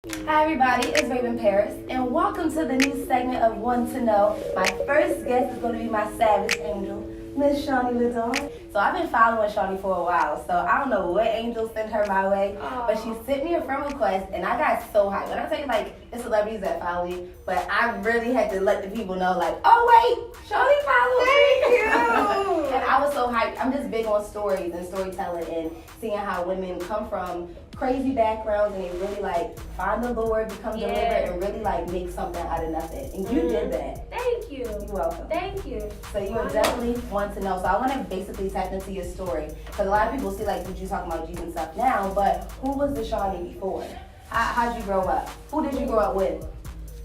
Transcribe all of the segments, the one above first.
Hi everybody, it's Raven Paris, and welcome to the new segment of One to Know. My first guest is going to be my Savage Angel, Miss Shawni LaDawn. So I've been following Shawni for a while, so I don't know what angel sent her my way, but she sent me a friend request, and I got so hyped. When I tell you, like, the celebrities that follow me, but I really had to let the people know, like, oh wait, Shawni follows me. Thank you. And I was so hyped. I'm just big on stories and storytelling and seeing how women come from crazy backgrounds and they really like find the Lord, become delivered, and really like make something out of nothing. And you did that. Thank you. You're welcome. Thank you. So you would definitely want to know. So I want to basically tap into your story because a lot of people see like what you talking about Jesus and stuff now, but who was the Shawni before? How'd you grow up? Who did you grow up with?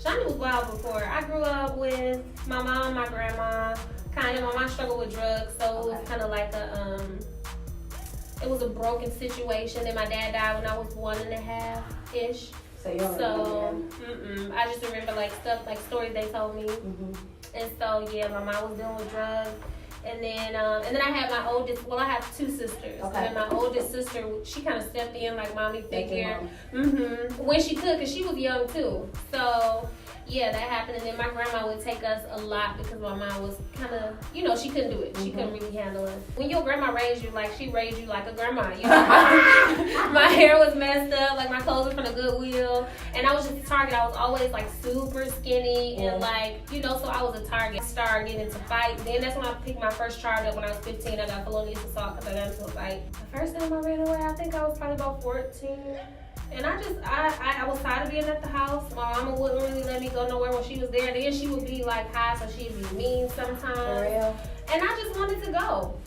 Shawni was wild before. I grew up with my mom, my grandma. Kind of, my mom struggled with drugs, so it was kind of like it was a broken situation. And my dad died when I was 1.5-ish. So you don't remember I just remember like stuff, like stories they told me. And so yeah, my mom was dealing with drugs. And then I had my oldest. Well, I have two sisters. Okay. And then my oldest sister, she kind of stepped in like mommy figure. When she could, cause she was young too. So yeah, that happened. And then my grandma would take us a lot because my mom was kind of, she couldn't do it. She couldn't really handle it. When your grandma raised you, like she raised you like a grandma. My hair was messed up, like my clothes were from the Goodwill, and I was just a target. I was always like super skinny and like, so I was a target. I started getting into fights. Then that's when I picked my first charge up when I was 15. I got felonious assault because I got into a fight. The first time I ran away, I think I was probably about 14. And I was tired of being at the house. My mama wouldn't really let me go nowhere when she was there. Then she would be like high, so she'd be mean sometimes. For real? And I just wanted to go.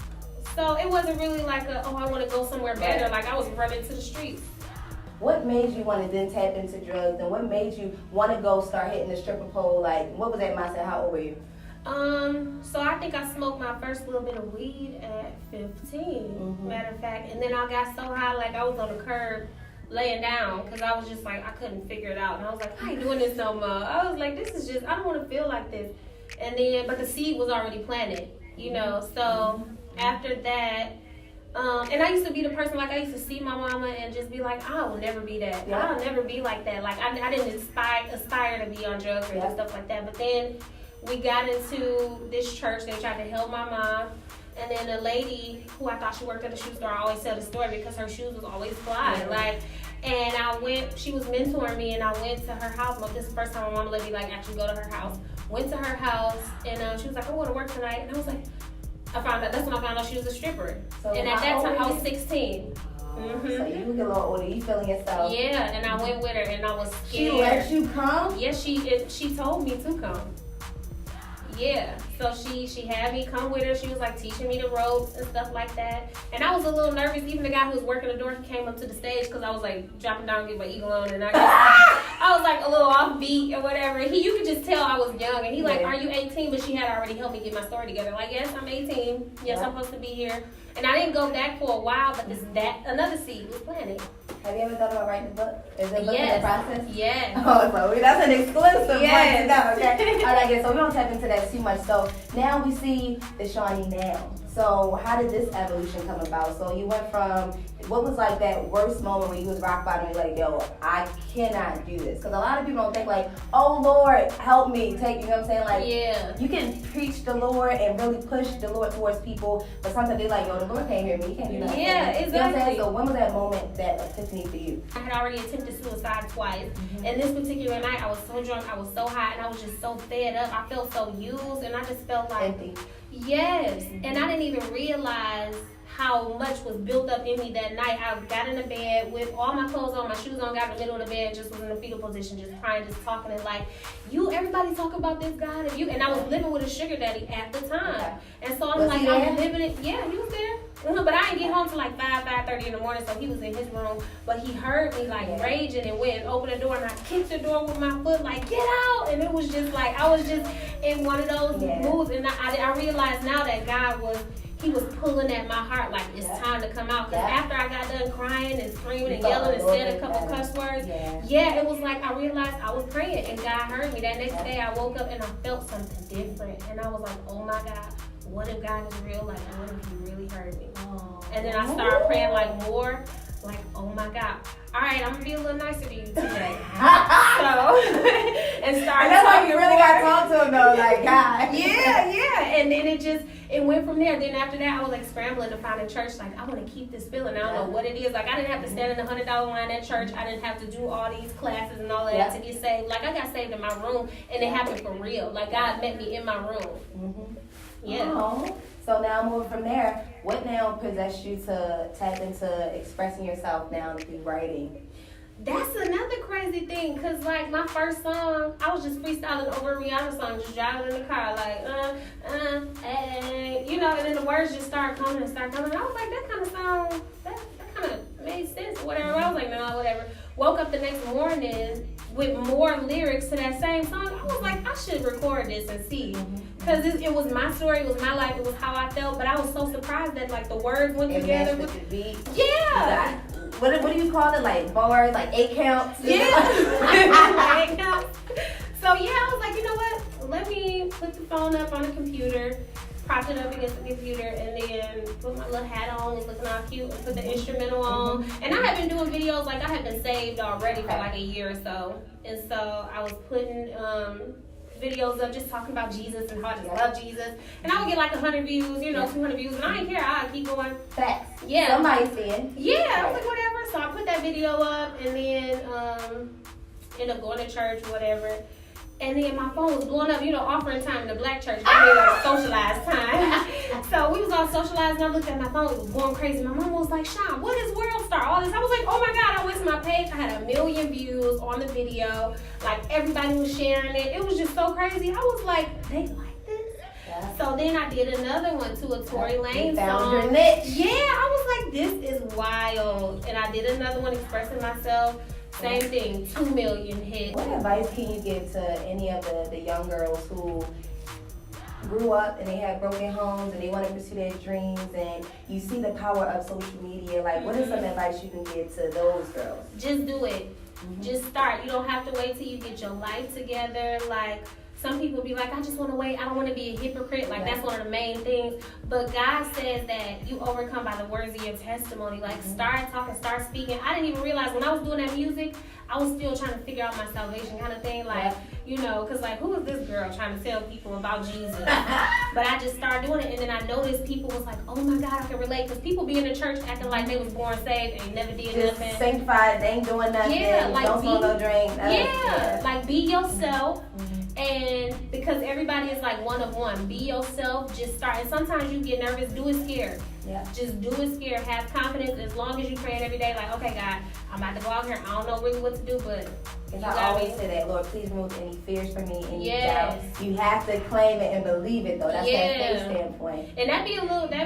So it wasn't really like I want to go somewhere better. Right. Like I was running to the streets. What made you want to then tap into drugs, and what made you want to go start hitting the stripper pole? Like, what was that mindset? How old were you? So I think I smoked my first little bit of weed at 15, matter of fact. And then I got so high, like I was on the curb laying down because I was just like, I couldn't figure it out. And I was like, I ain't doing this no more. I was like, this is just, I don't want to feel like this. And then, but the seed was already planted, So after that, and I used to be the person, like I used to see my mama and just be like, I will never be that. Yeah. I'll never be like that. Like I didn't aspire to be on drugs or stuff like that. But then we got into this church. They tried to help my mom. And then a lady who I thought she worked at a shoe store, I always tell the story because her shoes was always fly. And I went, she was mentoring me, and I went to her house. This is the first time my mama let me actually go to her house. Went to her house, and she was like, I want to work tonight. And I was like, that's when I found out she was a stripper. So and at that time, I was 16. So you get a little older, you feeling yourself. Yeah, and I went with her, and I was scared. She let you come? Yeah, she told me to come. Yeah, so she had me come with her. She was like teaching me the ropes and stuff like that. And I was a little nervous. Even the guy who was working the door, he came up to the stage because I was like dropping down, get my eagle on, and I was like a little offbeat or whatever. You could just tell I was young. And he like, are you 18? But she had already helped me get my story together. Like, yes, I'm 18. Yes, I'm supposed to be here. And I didn't go back for a while, but another seed was planted. Have you ever thought about writing a book? Is there a book in the process? Yeah. Oh, so that's an exclusive. Yes. Okay. All right, so we don't tap into that too much. So now we see the Shawni now. So how did this evolution come about? So you went from, what was like that worst moment when you was rock bottom and you're like, yo, I cannot do this? Because a lot of people don't think like, oh Lord, help me. You know what I'm saying? Like, you can preach the Lord and really push the Lord towards people, but sometimes they're like, yo, the Lord can't hear me. He can't do nothing. Yeah, exactly. You know what I'm saying? So when was that moment, that epiphany for you? I had already attempted suicide twice. And this particular night, I was so drunk, I was so high, and I was just so fed up. I felt so used, and I just felt like empty. Yes, and I didn't even realize how much was built up in me that night. I got in the bed with all my clothes on, my shoes on, got in the middle of the bed, just was in a fetal position, just crying, just talking, and like, everybody talk about this God, and I was living with a sugar daddy at the time. And so I'm Was like, he I'm there? living it. Yeah, he was there. But I didn't get home till like 5:30 in the morning, so he was in his room. But he heard me like raging and went and opened the door, and I kicked the door with my foot, like, get out! And it was just like, I was just in one of those moods, and I realized now that God he was pulling at my heart like it's time to come out. Because after I got done crying and screaming and yelling and saying a couple cuss words, it was like I realized I was praying and God heard me. That next day I woke up and I felt something different. And I was like, oh my God, what if God is real? Like, what if he really heard me? And then I started praying like more. like, oh my God. All right, I'm gonna be a little nicer to you today. So, and start. And that's why you really got to talk to him though, like, God. Yeah. And then it went from there. Then after that, I was like scrambling to find a church. Like, I want to keep this feeling. I don't know what it is. Like, I didn't have to stand in the $100 line at church. I didn't have to do all these classes and all that to get saved. Like, I got saved in my room, and it happened for real. Like, God met me in my room. Mm-hmm. Yeah. Oh. So now moving from there, what now possessed you to tap into expressing yourself now through writing? That's another crazy thing, because, like, my first song, I was just freestyling over a Rihanna song, just driving in the car, like, hey, you know, and then the words just started coming. And I was like, that kind of song, that kind of made sense, or whatever. I was like, no, whatever. Woke up the next morning with more lyrics to that same song. I was like, I should record this and see. Because it was my story, it was my life, it was how I felt, but I was so surprised that, like, the words went together. With the beat. Yeah. What do you call it? Like bars, like 8 counts? Yeah. Like 8 counts. So yeah, I was like, you know what? Let me put the phone up on the computer, propped it up against the computer, and then put my little hat on, was looking all cute, and put the instrumental on. And I had been doing videos, like I had been saved already for like a year or so. And so I was putting videos of just talking about Jesus and how I just love Jesus. And I would get like 100 views, 200 views, and I didn't care. I'd keep going. Facts. Yeah. Somebody's seeing. Yeah, I was like, whatever. So I put that video up, and then ended up going to church, whatever. And then my phone was blowing up, offering time in the black church. I mean, like socialized time. So we was all socialized, and I looked at my phone, it was going crazy. My mom was like, Sean, what is World Star? All this. I was like, oh my God, I went to my page. I had 1 million views on the video. Like, everybody was sharing it. It was just so crazy. I was like, they like this? Yeah. So then I did another one to a Tory Lanez song. Found your niche. Yeah, I was like, this is wild. And I did another one expressing myself. Same thing, 2 million hits. What advice can you give to any of the young girls who grew up and they had broken homes and they want to pursue their dreams, and you see the power of social media? Like, what is some advice you can give to those girls? Just do it. Just start. You don't have to wait till you get your life together. Like, some people be like, I just want to wait. I don't want to be a hypocrite. Like, that's one of the main things. But God says that you overcome by the words of your testimony. Like, start talking, start speaking. I didn't even realize when I was doing that music, I was still trying to figure out my salvation kind of thing. Like, because, like, who is this girl trying to tell people about Jesus? But I just started doing it, and then I noticed people was like, oh my God, I can relate. Because people be in the church acting like they was born saved and never did just nothing. Sanctified, they ain't doing nothing. Yeah, like, don't smoke no drink. Like, be yourself. And because everybody is like one of one, be yourself, just start. And sometimes you get nervous, do it scared. Yeah. Just do it scared, have confidence. As long as you pray it every day, like, okay, God, I'm about to go out here. I don't know really what to do, but I always say that, Lord, please remove any fears from me, any yes. doubt. You have to claim it and believe it, though. That's that faith standpoint. And that'd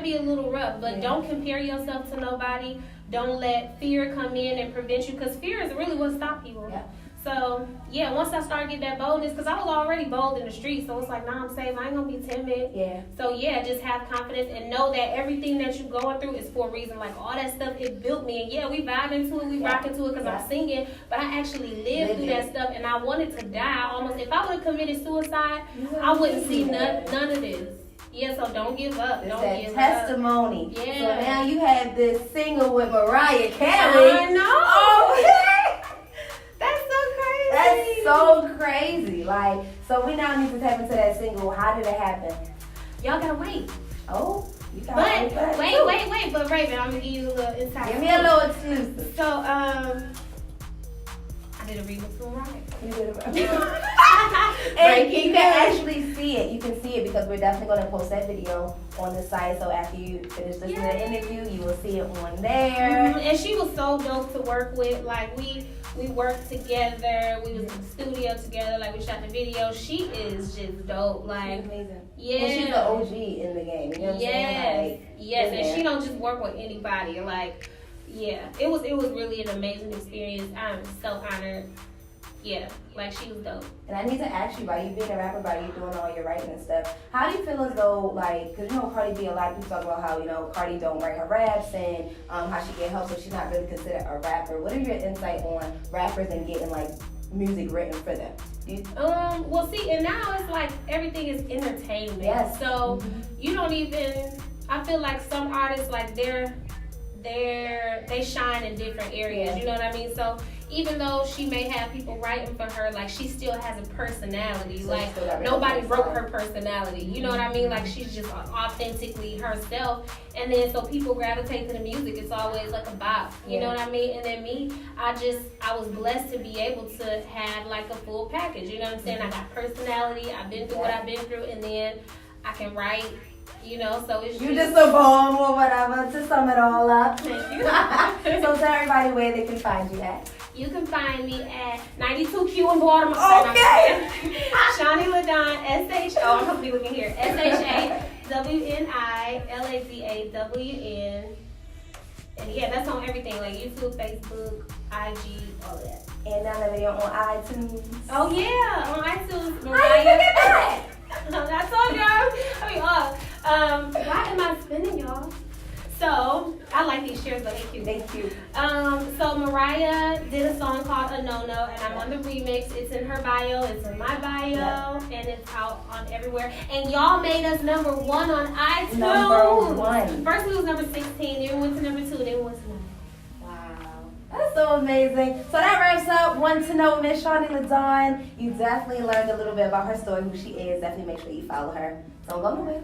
be a little rough, but don't compare yourself to nobody. Don't let fear come in and prevent you, because fear is really what stops people. Yeah. So, once I started getting that boldness, because I was already bold in the street, so it's like, nah, I'm safe. I ain't going to be timid. Yeah. So, just have confidence and know that everything that you're going through is for a reason. Like, all that stuff, it built me. And, we vibe into it, we rock into it because I'm singing, but I actually lived through that stuff, and I wanted to die almost. If I would have committed suicide, I wouldn't see none of this. Yeah, so don't give up. It's don't that give testimony. up. Yeah. So now you have this single with Mariah Carey. I know. Oh, that's so crazy. That's so crazy. Like, so we now need to tap into that single. How did it happen? Y'all gotta wait. Oh, you gotta wait. But Raven, I'm gonna give you a little insight. Give me a little exclusive. So, I did a remix with Mariah. You did it. And you can actually see it. You can see it because we're definitely going to post that video on the site. So after you finish listening to the interview, you will see it on there. And she was so dope to work with. Like, we worked together. We was in the studio together. Like, we shot the video. She is just dope. Like, she's amazing. Yeah. And she's the OG in the game. You know what I'm saying? Like, yes. And she don't just work with anybody. Like, it was really an amazing experience. I'm so honored. Yeah, like, she was dope. And I need to ask you, by you being a rapper, by you doing all your writing and stuff, how do you feel as though, like, because Cardi B, a lot of people talk about how, Cardi don't write her raps and how she get help, so she's not really considered a rapper. What is your insight on rappers and getting, like, music written for them? Well, see, and now it's like everything is entertainment. Yes. So you don't even, I feel like some artists, like, they shine in different areas. You know what I mean? So even though she may have people writing for her, like she still has a personality. So like nobody broke her personality. You know what I mean? Like she's just authentically herself. And then so people gravitate to the music. It's always like a bop. You know what I mean? And then me, I was blessed to be able to have like a full package. You know what I'm saying? I got personality. I've been through what I've been through, and then I can write. You know, so it's just a poem or whatever to sum it all up. Thank you. So tell everybody where they can find you at. You can find me at 92Q in Baltimore. Okay. Shawni LaDawn, I'm supposed to be looking here. SHAWNILADAWN. And yeah, that's on everything, like YouTube, Facebook, IG, all of that. And now the video on iTunes. Oh yeah, on iTunes. Mariah. How you forget that? I told y'all. Why am I spinning, y'all? So, I like these chairs, but they're cute. Thank you. So Mariah did a song called A No No, and I'm on the remix. It's in her bio, it's in my bio, and it's out on everywhere. And y'all made us number 1 on iTunes. Number 1. First we was number 16, then we went to number 2, then we went to number 1. That's so amazing. So that wraps up One to Know Miss Shawni LaDawn. You definitely learned a little bit about her story, who she is. Definitely make sure you follow her. Don't go nowhere.